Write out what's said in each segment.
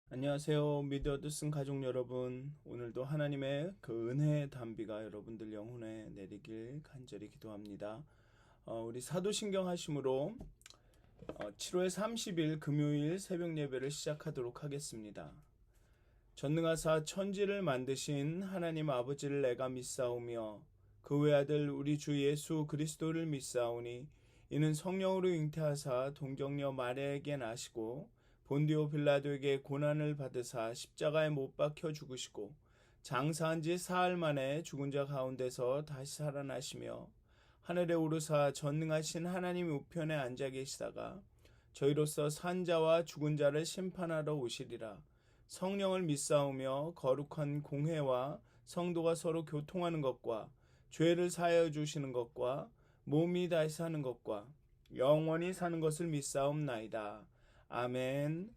안녕하세요. 미디어 듣는 가족 여러분. 오늘도 하나님의 그 은혜의 단비가 여러분들 영혼에 내리길 간절히 기도합니다. 우리 사도신경 하심으로 7월 30일 금요일 새벽 예배를 시작하도록 하겠습니다. 전능하사 천지를 만드신 하나님 아버지를 내가 믿사오며 그 외아들 우리 주 예수 그리스도를 믿사오니 이는 성령으로 잉태하사 동정녀 마리아에게 나시고 본디오 빌라도에게 고난을 받으사 십자가에 못 박혀 죽으시고 장사한 지 사흘 만에 죽은 자 가운데서 다시 살아나시며 하늘에 오르사 전능하신 하나님 우편에 앉아 계시다가 저희로서 산 자와 죽은 자를 심판하러 오시리라. 성령을 믿사오며 거룩한 공회와 성도가 서로 교통하는 것과 죄를 사하여 주시는 것과 몸이 다시 사는 것과 영원히 사는 것을 믿사옵나이다. 아멘.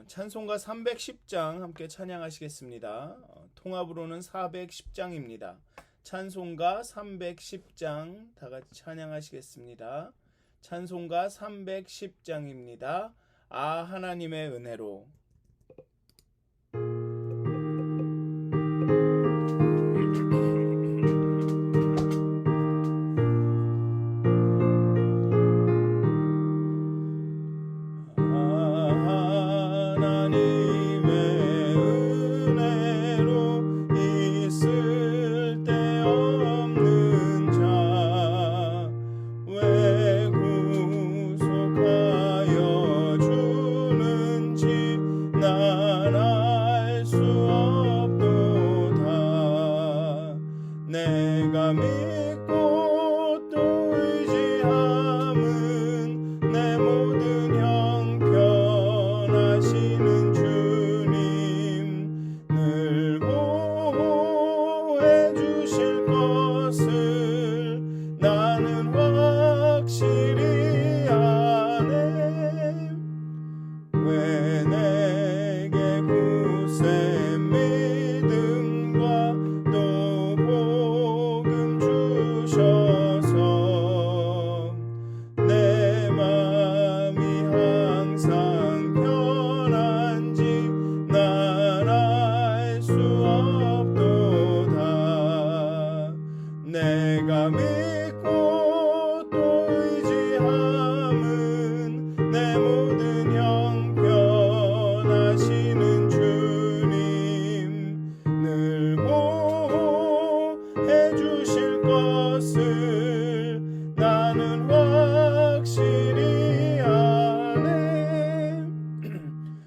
찬송가 310장 함께 찬양하시겠습니다. 통합으로는 410장입니다. 찬송가 310장 다 같이 찬양하시겠습니다. 찬송가 310장입니다. 아 하나님의 은혜로. 내가 믿고 또 의지함은 내 모든 형편하시는 주님 늘 보호해 주실 것을 나는 확실히 아네. 왜 내게 굳센 믿음과 또 복음 주셔서 내 맘이 항상 편한지 난 알 수 없도다. 내가 믿고 또 의지함은 내 모든 형편하시는 주님 늘 보호해 주실 것을 나는 확실히 아네.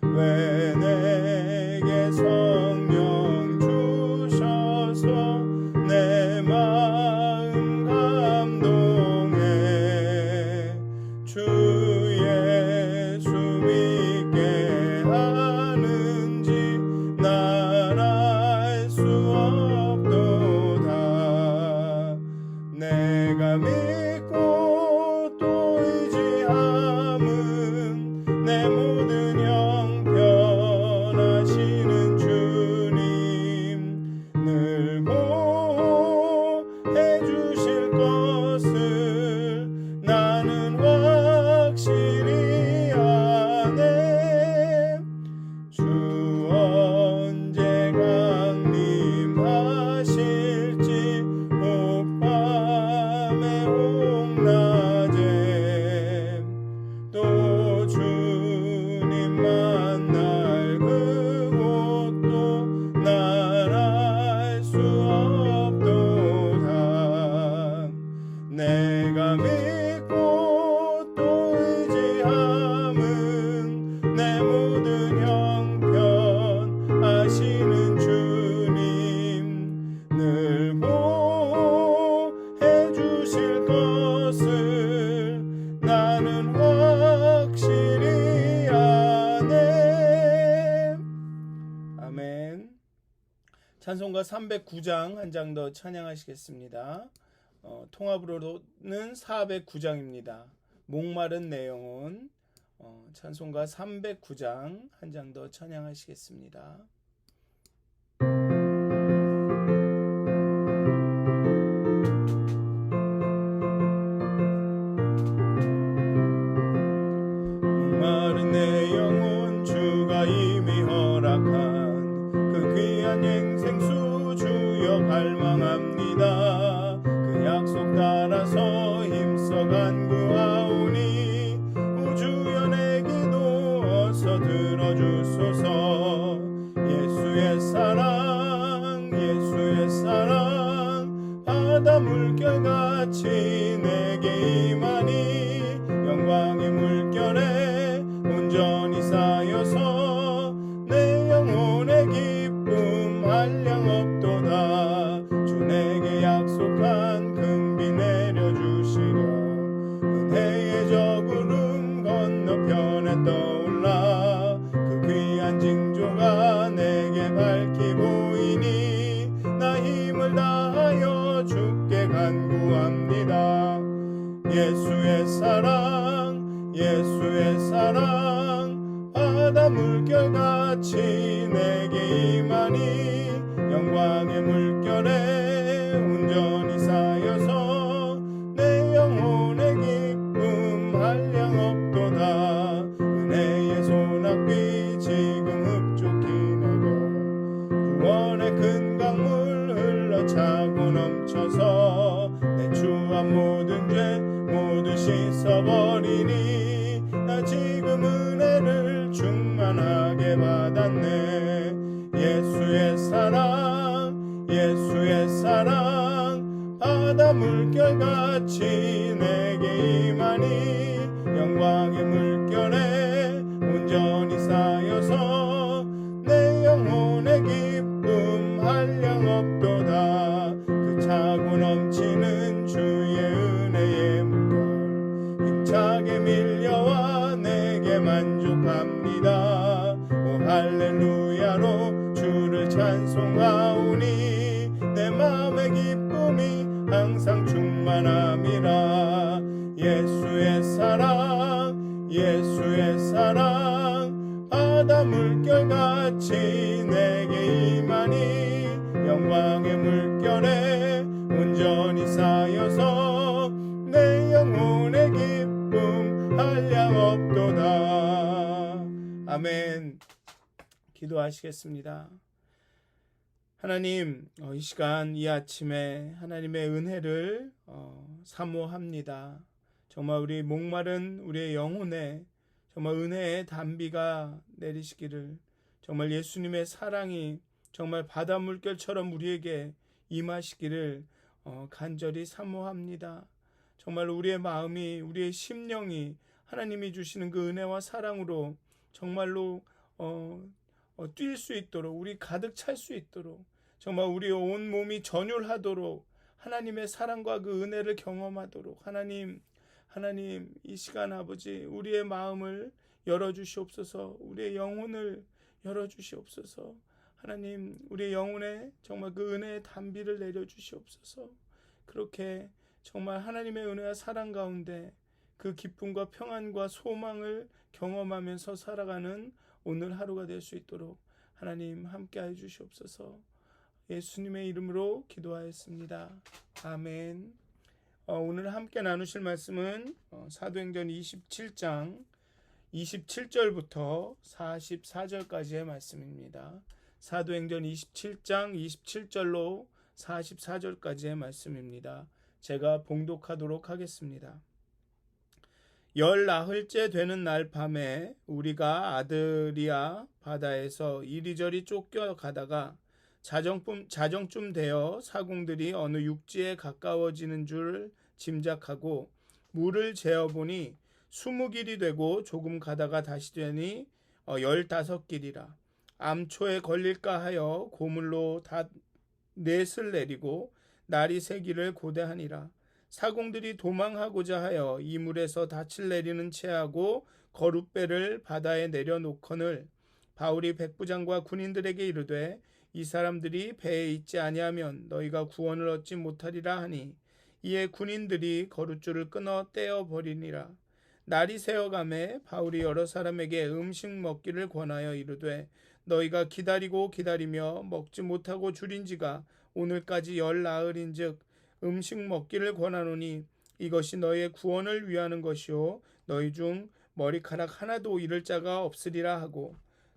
왜 내게 성령 주셔서 내 마음 감동해 주 예수 믿게 하는지 난 알 수 없도다. 내가 믿고 또 의지함은 내 모든 형편하시는 주님 늘 보호해 주실 것을 나는 확실히 아네. 주 언제 강림하실지 혹밤에 혹낮에 또 주님 만날 그곳도 난 알 수 없도다. 내가 믿고 또 의지함은 내 모든 형편하시는 주님 늘 보호해 주실 것을 나는 확실히 아네. 아멘. 찬송가 309장 한 장 더 찬양하시겠습니다. 통합으로는 409장입니다. 목마른 내 영혼. 찬송가 309장 한 장 더 찬양하시겠습니다. 목마른 내 영혼 주가 이미 허락 예수의 사랑 바다 물결같이 내게 임하니 영광의 물결에 온전히 쌓여서 내 영혼의 기쁨 한량 없도다. 은혜의 소낙비 지금 흡족히 내려 구원의 큰 강물 흘러차고 넘쳐서 내 추한 모든 죄 모두 씻어버리니 나 지금 은혜를 충만하게 받았네. 예수의 사랑 예수의 사랑 바다 물결같이 내게 임하니 영광의 물결에 온전히 쌓여서 내 영혼의 기쁨 한량 없도다. 그 차고 넘치는 주의 은혜의 물결 힘차게 밀려와 내게 만족합니다. 오 할렐루야로 주를 찬송하오니 내 마음의 기쁨이 항상 충만함이라. 예수의 사랑 예수의 사랑 바다 물결같이 내게 임하니 영광의 물결에 온전히 쌓여서 내 영혼의 기쁨 한량 없도다. 아멘. 기도하시겠습니다. 하나님, 이 시간 이 아침에 하나님의 은혜를 사모합니다. 정말 우리 목마른 우리의 영혼에 정말 은혜의 단비가 내리시기를, 정말 예수님의 사랑이 정말 바다 물결처럼 우리에게 임하시기를 간절히 사모합니다. 정말 우리의 마음이 우리의 심령이 하나님이 주시는 그 은혜와 사랑으로 정말로 뛸 수 있도록, 우리 가득 찰 수 있도록, 정말 우리의 온 몸이 전율하도록 하나님의 사랑과 그 은혜를 경험하도록 하나님 이 시간 아버지 우리의 마음을 열어주시옵소서. 우리의 영혼을 열어주시옵소서. 하나님 우리의 영혼에 정말 그 은혜의 단비를 내려주시옵소서. 그렇게 정말 하나님의 은혜와 사랑 가운데 그 기쁨과 평안과 소망을 경험하면서 살아가는 오늘 하루가 될 수 있도록 하나님 함께해 주시옵소서. 예수님의 이름으로 기도하였습니다. 아멘. 오늘 함께 나누실 말씀은 사도행전 27장 27절부터 44절까지의 말씀입니다. 사도행전 27장 27절로 44절까지의 말씀입니다. 제가 봉독하도록 하겠습니다. 10나흘째 되는 날 밤에 우리가 아드리아 바다에서 이리저리 쫓겨가다가 자정쯤 되어 사공들이 어느 육지에 가까워지는 줄 짐작하고 물을 재어보니 20길이 되고 조금 가다가 다시 되니 15길이라. 암초에 걸릴까 하여 고물로 넷을 내리고 날이 새기를 고대하니라. 사공들이 도망하고자 하여 이 물에서 닻을 내리는 채하고 거룻배를 바다에 내려놓거늘 바울이 백부장과 군인들에게 이르되 이 사람들이 배에 있지 아니하면 너희가 구원을 얻지 못하리라 하니 이에 군인들이 거룻줄을 끊어 떼어 버리니라. 날이 새어가매 바울이 여러 사람에게 음식 먹기를 권하여 이르되 너희가 기다리며 먹지 못하고 줄인 지가 오늘까지 10나흘인즉 음식 먹기를 권하노니 이것이 너희의 구원을 위하는 것이요 너희 중 머리카락 하나도 잃을 자가 없으리라 하고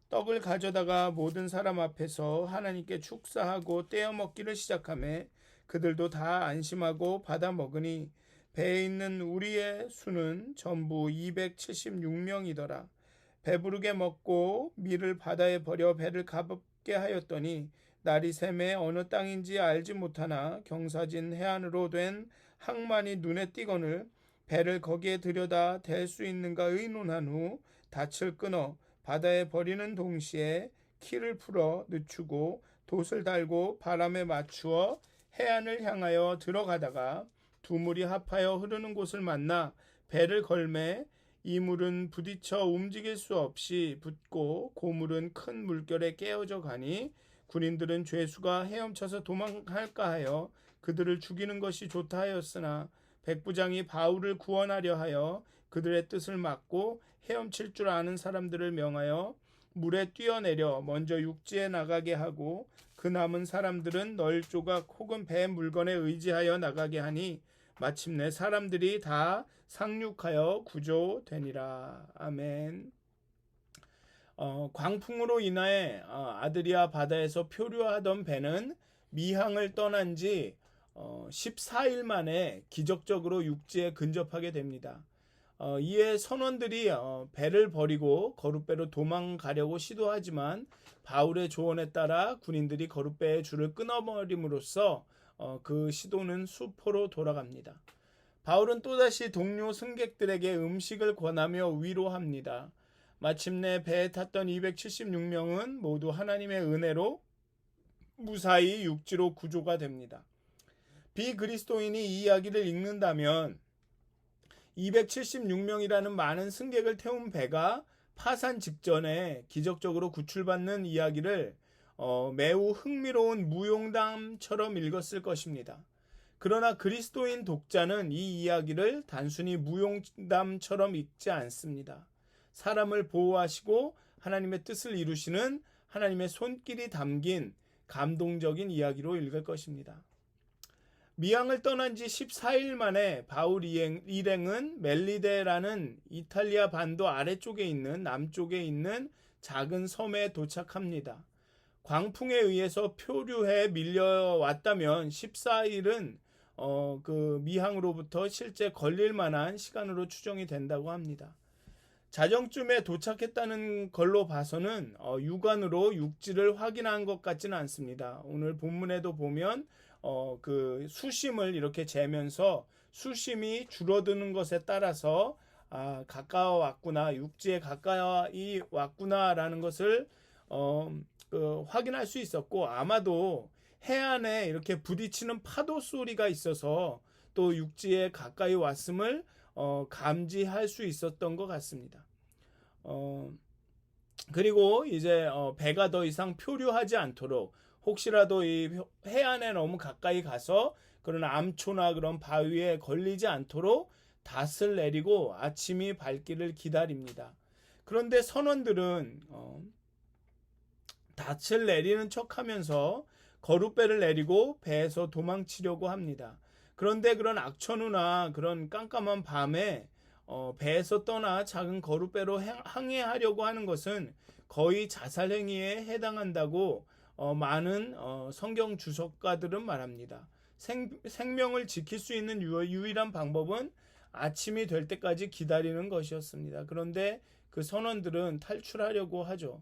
떡을 가져다가 모든 사람 앞에서 하나님께 축사하고 떼어 먹기를 시작하매 그들도 다 안심하고 받아 먹으니 배에 있는 우리의 수는 전부 276명이더라. 배부르게 먹고 밀을 바다에 버려 배를 가볍게 하였더니 날이 새매 어느 땅인지 알지 못하나 경사진 해안으로 된 항만이 눈에 띄거늘 배를 거기에 들여다 댈 수 있는가 의논한 후 닻을 끊어 바다에 버리는 동시에 키를 풀어 늦추고 돛을 달고 바람에 맞추어 해안을 향하여 들어가다가 두 물이 합하여 흐르는 곳을 만나 배를 걸매 이 물은 부딪혀 움직일 수 없이 붙고 고물은 큰 물결에 깨어져 가니 군인들은 죄수가 헤엄쳐서 도망할까 하여 그들을 죽이는 것이 좋다 하였으나 백부장이 바울을 구원하려 하여 그들의 뜻을 막고 헤엄칠 줄 아는 사람들을 명하여 물에 뛰어내려 먼저 육지에 나가게 하고 그 남은 사람들은 널 조각 혹은 배 물건에 의지하여 나가게 하니 마침내 사람들이 다 상륙하여 구조되니라. 아멘. 광풍으로 인해 아드리아 바다에서 표류하던 배는 미항을 떠난 지 14일 만에 기적적으로 육지에 근접하게 됩니다. 이에 선원들이 배를 버리고 거룻배로 도망가려고 시도하지만 바울의 조언에 따라 군인들이 거룻배의 줄을 끊어버림으로써 그 시도는 수포로 돌아갑니다. 바울은 또다시 동료 승객들에게 음식을 권하며 위로합니다. 마침내 배에 탔던 276명은 모두 하나님의 은혜로 무사히 육지로 구조가 됩니다. 비그리스도인이 이 이야기를 읽는다면 276명이라는 많은 승객을 태운 배가 파산 직전에 기적적으로 구출받는 이야기를 매우 흥미로운 무용담처럼 읽었을 것입니다. 그러나 그리스도인 독자는 이 이야기를 단순히 무용담처럼 읽지 않습니다. 사람을 보호하시고 하나님의 뜻을 이루시는 하나님의 손길이 담긴 감동적인 이야기로 읽을 것입니다. 미항을 떠난 지 14일 만에 바울 일행은 멜리데라는 이탈리아 반도 아래쪽에 있는 남쪽에 있는 작은 섬에 도착합니다. 광풍에 의해서 표류해 밀려왔다면 14일은 그 미항으로부터 실제 걸릴 만한 시간으로 추정이 된다고 합니다. 자정쯤에 도착했다는 걸로 봐서는 육안으로 육지를 확인한 것 같지는 않습니다. 오늘 본문에도 보면 그 수심을 이렇게 재면서 수심이 줄어드는 것에 따라서 가까워 왔구나, 육지에 가까이 왔구나라는 것을 확인할 수 있었고, 아마도 해안에 이렇게 부딪히는 파도 소리가 있어서 또 육지에 가까이 왔음을 감지할 수 있었던 것 같습니다. 그리고 이제 배가 더 이상 표류하지 않도록 혹시라도 이 해안에 너무 가까이 가서 그런 암초나 그런 바위에 걸리지 않도록 닷을 내리고 아침이 밝기를 기다립니다. 그런데 선원들은 닷을 내리는 척하면서 거룻배를 내리고 배에서 도망치려고 합니다. 그런데 그런 악천후나 그런 깜깜한 밤에 배에서 떠나 작은 거룻배로 항해하려고 하는 것은 거의 자살행위에 해당한다고 많은 성경 주석가들은 말합니다. 생명을 지킬 수 있는 유일한 방법은 아침이 될 때까지 기다리는 것이었습니다. 그런데 그 선원들은 탈출하려고 하죠.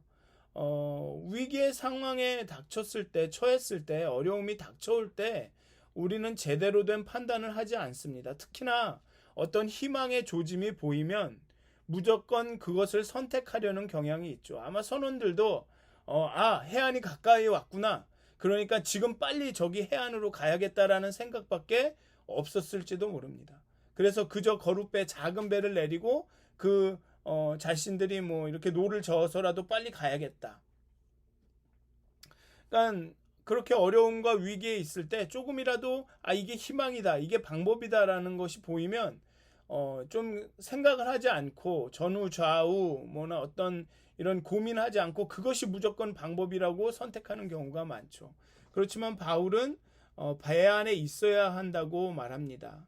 위기의 상황에 닥쳤을 때, 처했을 때, 어려움이 닥쳐올 때 우리는 제대로 된 판단을 하지 않습니다. 특히나 어떤 희망의 조짐이 보이면 무조건 그것을 선택하려는 경향이 있죠. 아마 선원들도 해안이 가까이 왔구나, 그러니까 지금 빨리 저기 해안으로 가야겠다라는 생각밖에 없었을지도 모릅니다. 그래서 그저 거룻배, 작은 배를 내리고 자신들이 뭐 이렇게 노를 저어서라도 빨리 가야겠다. 그러니까 그렇게 어려움과 위기에 있을 때 조금이라도 이게 희망이다, 이게 방법이다라는 것이 보이면 좀 생각을 하지 않고 전후 좌우 뭐나 어떤 이런 고민하지 않고 그것이 무조건 방법이라고 선택하는 경우가 많죠. 그렇지만 바울은 배 안에 있어야 한다고 말합니다.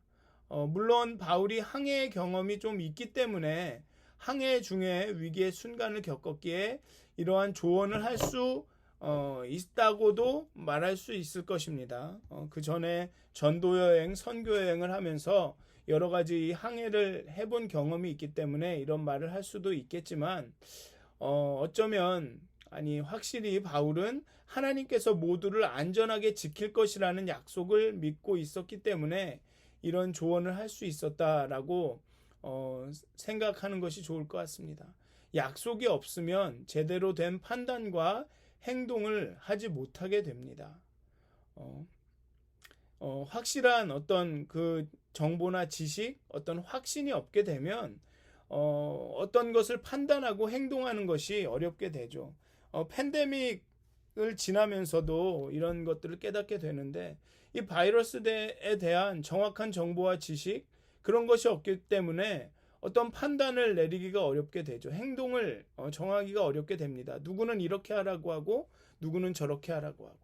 물론 바울이 항해 경험이 좀 있기 때문에 항해 중에 위기의 순간을 겪었기에 이러한 조언을 할 수 있다고도 말할 수 있을 것입니다. 그 전에 전도여행, 선교여행을 하면서 여러 가지 항해를 해본 경험이 있기 때문에 이런 말을 할 수도 있겠지만 어쩌면 확실히 바울은 하나님께서 모두를 안전하게 지킬 것이라는 약속을 믿고 있었기 때문에 이런 조언을 할 수 있었다라고 생각하는 것이 좋을 것 같습니다. 약속이 없으면 제대로 된 판단과 행동을 하지 못하게 됩니다. 확실한 어떤 그 정보나 지식, 어떤 확신이 없게 되면 어떤 것을 판단하고 행동하는 것이 어렵게 되죠. 팬데믹을 지나면서도 이런 것들을 깨닫게 되는데, 이 바이러스에 대한 정확한 정보와 지식, 그런 것이 없기 때문에 어떤 판단을 내리기가 어렵게 되죠. 행동을 정하기가 어렵게 됩니다. 누구는 이렇게 하라고 하고 누구는 저렇게 하라고 하고.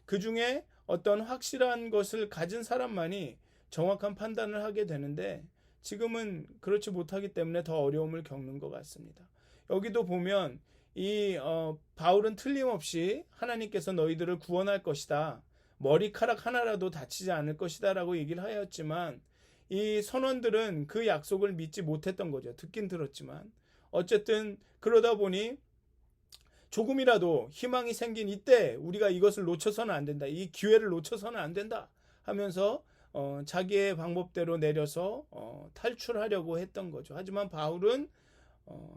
그 중에 어떤 확실한 것을 가진 사람만이 정확한 판단을 하게 되는데 지금은 그렇지 못하기 때문에 더 어려움을 겪는 것 같습니다. 여기도 보면 이 바울은 틀림없이 하나님께서 너희들을 구원할 것이다. 머리카락 하나라도 다치지 않을 것이다 라고 얘기를 하였지만 이 선원들은 그 약속을 믿지 못했던 거죠. 듣긴 들었지만 어쨌든 그러다 보니 조금이라도 희망이 생긴 이때 우리가 이것을 놓쳐서는 안 된다. 이 기회를 놓쳐서는 안 된다 하면서 자기의 방법대로 내려서 탈출하려고 했던 거죠. 하지만 바울은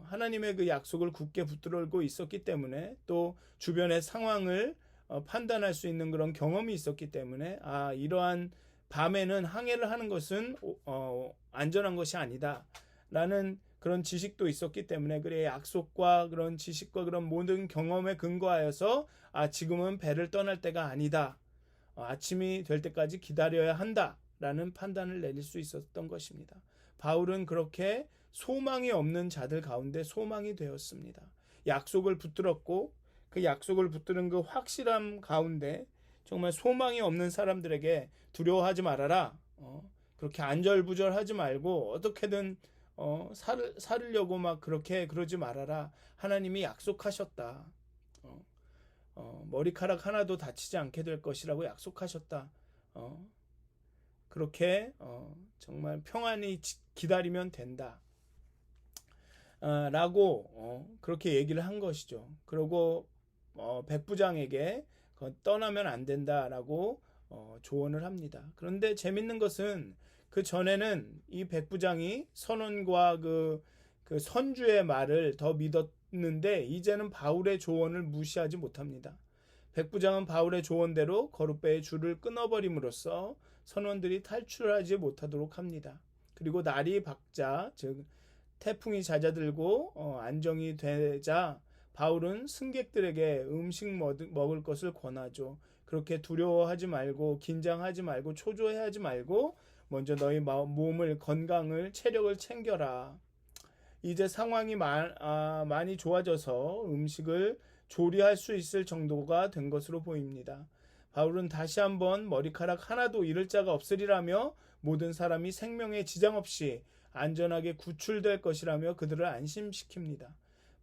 하나님의 그 약속을 굳게 붙들고 있었기 때문에 또 주변의 상황을 판단할 수 있는 그런 경험이 있었기 때문에 이러한 밤에는 항해를 하는 것은 안전한 것이 아니다 라는 그런 지식도 있었기 때문에 그래 약속과 그런 지식과 그런 모든 경험에 근거하여서 지금은 배를 떠날 때가 아니다. 아침이 될 때까지 기다려야 한다 라는 판단을 내릴 수 있었던 것입니다. 바울은 그렇게 소망이 없는 자들 가운데 소망이 되었습니다. 약속을 붙들었고 그 약속을 붙드는 그 확실함 가운데 정말 소망이 없는 사람들에게 두려워하지 말아라. 그렇게 안절부절하지 말고 어떻게든 살으려고 막 그렇게 그러지 말아라. 하나님이 약속하셨다. 머리카락 하나도 다치지 않게 될 것이라고 약속하셨다. 그렇게 정말 평안히 기다리면 된다. 라고 그렇게 얘기를 한 것이죠. 그리고 백부장에게 떠나면 안 된다라고 조언을 합니다. 그런데 재밌는 것은 그 전에는 이 백부장이 선원과 그 선주의 말을 더 믿었는데 이제는 바울의 조언을 무시하지 못합니다. 백부장은 바울의 조언대로 거룻배의 줄을 끊어버림으로써 선원들이 탈출하지 못하도록 합니다. 그리고 날이 밝자 즉 태풍이 잦아들고 안정이 되자 바울은 승객들에게 음식 먹을 것을 권하죠. 그렇게 두려워하지 말고 긴장하지 말고 초조해하지 말고 먼저 너희 몸을 건강을 체력을 챙겨라. 이제 상황이 많이 좋아져서 음식을 조리할 수 있을 정도가 된 것으로 보입니다. 바울은 다시 한번 머리카락 하나도 잃을 자가 없으리라며 모든 사람이 생명에 지장 없이 안전하게 구출될 것이라며 그들을 안심시킵니다.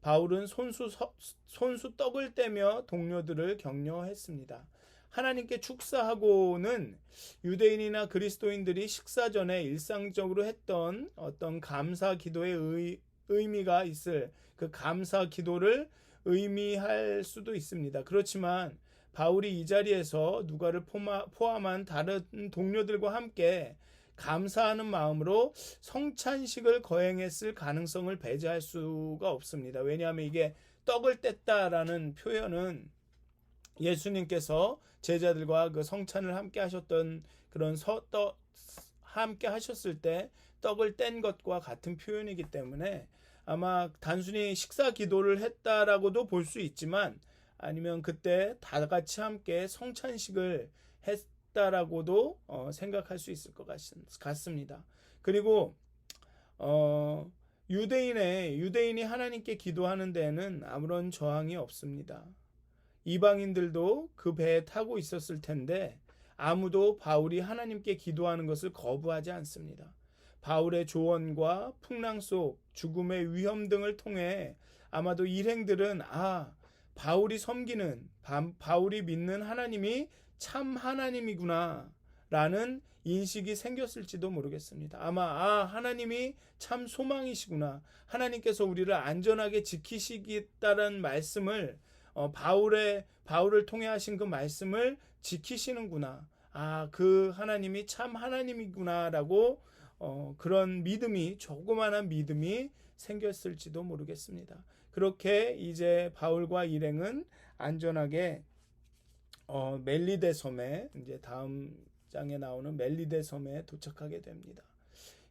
바울은 손수 떡을 떼며 동료들을 격려했습니다. 하나님께 축사하고는 유대인이나 그리스도인들이 식사 전에 일상적으로 했던 어떤 감사 기도의 의미가 있을 그 감사 기도를 의미할 수도 있습니다. 그렇지만 바울이 이 자리에서 누가를 포함한 다른 동료들과 함께 감사하는 마음으로 성찬식을 거행했을 가능성을 배제할 수가 없습니다. 왜냐하면 이게 떡을 뗐다라는 표현은 예수님께서 제자들과 그 성찬을 함께 하셨던 그런 함께 하셨을 때 떡을 뗀 것과 같은 표현이기 때문에 아마 단순히 식사 기도를 했다라고도 볼 수 있지만 아니면 그때 다 같이 함께 성찬식을 했다라고도 생각할 수 있을 것 같습니다. 그리고 유대인이 하나님께 기도하는 데에는 아무런 저항이 없습니다. 이방인들도 그 배에 타고 있었을 텐데 아무도 바울이 하나님께 기도하는 것을 거부하지 않습니다. 바울의 조언과 풍랑 속 죽음의 위험 등을 통해 아마도 일행들은 바울이 섬기는 바울이 믿는 하나님이 참 하나님이구나 라는 인식이 생겼을지도 모르겠습니다. 아마 하나님이 참 소망이시구나. 하나님께서 우리를 안전하게 지키시겠다는 말씀을 바울을 통해 하신 그 말씀을 지키시는구나. 그 하나님이 참 하나님이구나라고 그런 믿음이 조그마한 믿음이 생겼을지도 모르겠습니다. 그렇게 이제 바울과 일행은 안전하게 멜리데 섬에 이제 다음 장에 나오는 멜리데 섬에 도착하게 됩니다.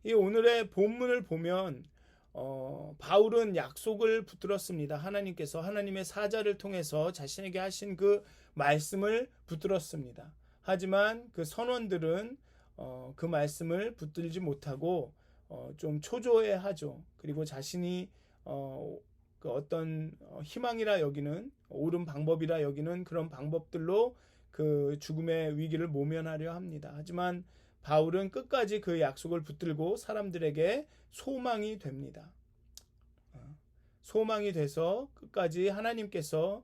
이 오늘의 본문을 보면 바울은 약속을 붙들었습니다. 하나님께서 하나님의 사자를 통해서 자신에게 하신 그 말씀을 붙들었습니다. 하지만 그 선원들은 그 말씀을 붙들지 못하고 좀 초조해하죠. 그리고 자신이 그 어떤 희망이라 여기는 옳은 방법이라 여기는 그런 방법들로 그 죽음의 위기를 모면하려 합니다. 하지만 바울은 끝까지 그 약속을 붙들고 사람들에게 소망이 됩니다. 소망이 돼서 끝까지 하나님께서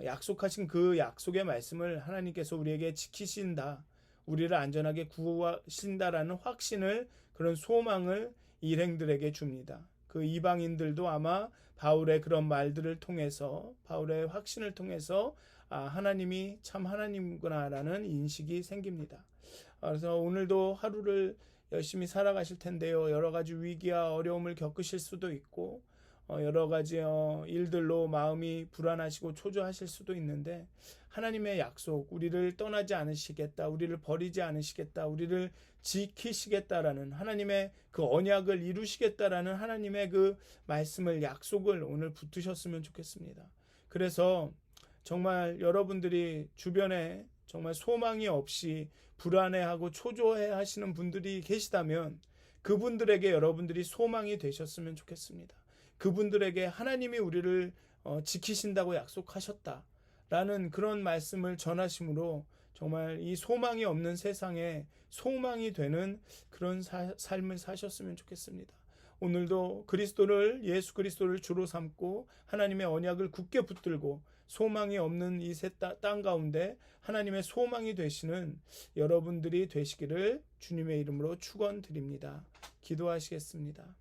약속하신 그 약속의 말씀을 하나님께서 우리에게 지키신다, 우리를 안전하게 구하신다라는 확신을, 그런 소망을 일행들에게 줍니다. 그 이방인들도 아마 바울의 그런 말들을 통해서, 바울의 확신을 통해서 하나님이 참 하나님구나라는 인식이 생깁니다. 그래서 오늘도 하루를 열심히 살아가실 텐데요. 여러 가지 위기와 어려움을 겪으실 수도 있고 여러 가지 일들로 마음이 불안하시고 초조하실 수도 있는데, 하나님의 약속, 우리를 떠나지 않으시겠다, 우리를 버리지 않으시겠다, 우리를 지키시겠다라는 하나님의 그 언약을 이루시겠다라는 하나님의 그 말씀을, 약속을 오늘 붙드셨으면 좋겠습니다. 그래서 정말 여러분들이 주변에 정말 소망이 없이 불안해하고 초조해 하시는 분들이 계시다면 그분들에게 여러분들이 소망이 되셨으면 좋겠습니다. 그분들에게 하나님이 우리를 지키신다고 약속하셨다라는 그런 말씀을 전하심으로 정말 이 소망이 없는 세상에 소망이 되는 그런 삶을 사셨으면 좋겠습니다. 오늘도 예수 그리스도를 주로 삼고 하나님의 언약을 굳게 붙들고 소망이 없는 이 땅 가운데 하나님의 소망이 되시는 여러분들이 되시기를 주님의 이름으로 축원드립니다. 기도하시겠습니다.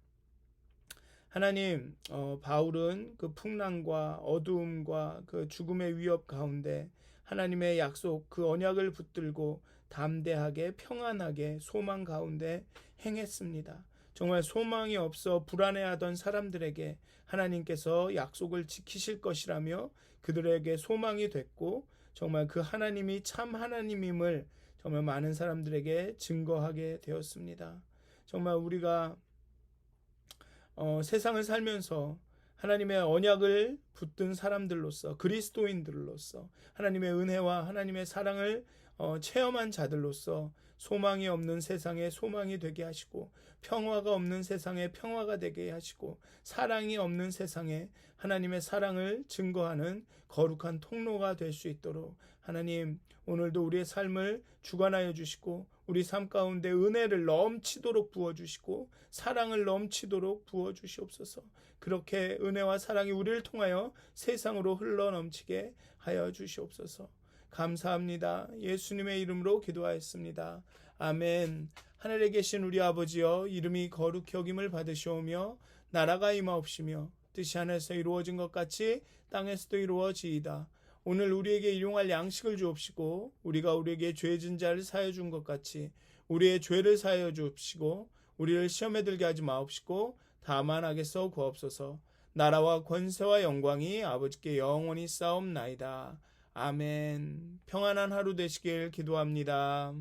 하나님, 바울은 그 풍랑과 어두움과 그 죽음의 위협 가운데 하나님의 약속, 그 언약을 붙들고 담대하게 평안하게 소망 가운데 행했습니다. 정말 소망이 없어 불안해하던 사람들에게 하나님께서 약속을 지키실 것이라며 그들에게 소망이 됐고, 정말 그 하나님이 참 하나님임을 정말 많은 사람들에게 증거하게 되었습니다. 정말 우리가 세상을 살면서 하나님의 언약을 붙든 사람들로서, 그리스도인들로서 하나님의 은혜와 하나님의 사랑을 체험한 자들로서 소망이 없는 세상에 소망이 되게 하시고, 평화가 없는 세상에 평화가 되게 하시고, 사랑이 없는 세상에 하나님의 사랑을 증거하는 거룩한 통로가 될 수 있도록 하나님, 오늘도 우리의 삶을 주관하여 주시고 우리 삶 가운데 은혜를 넘치도록 부어주시고 사랑을 넘치도록 부어주시옵소서. 그렇게 은혜와 사랑이 우리를 통하여 세상으로 흘러넘치게 하여 주시옵소서. 감사합니다. 예수님의 이름으로 기도하였습니다. 아멘. 하늘에 계신 우리 아버지여, 이름이 거룩히 여김을 받으시오며 나라가 임하옵시며 뜻이 하늘에서 이루어진 것 같이 땅에서도 이루어지이다. 오늘 우리에게 일용할 양식을 주옵시고 우리가 우리에게 죄진 자를 사하여 준 것 같이 우리의 죄를 사하여 주옵시고 우리를 시험에 들게 하지 마옵시고 다만 악에서 구하옵소서. 나라와 권세와 영광이 아버지께 영원히 싸움나이다. 아멘. 평안한 하루 되시길 기도합니다.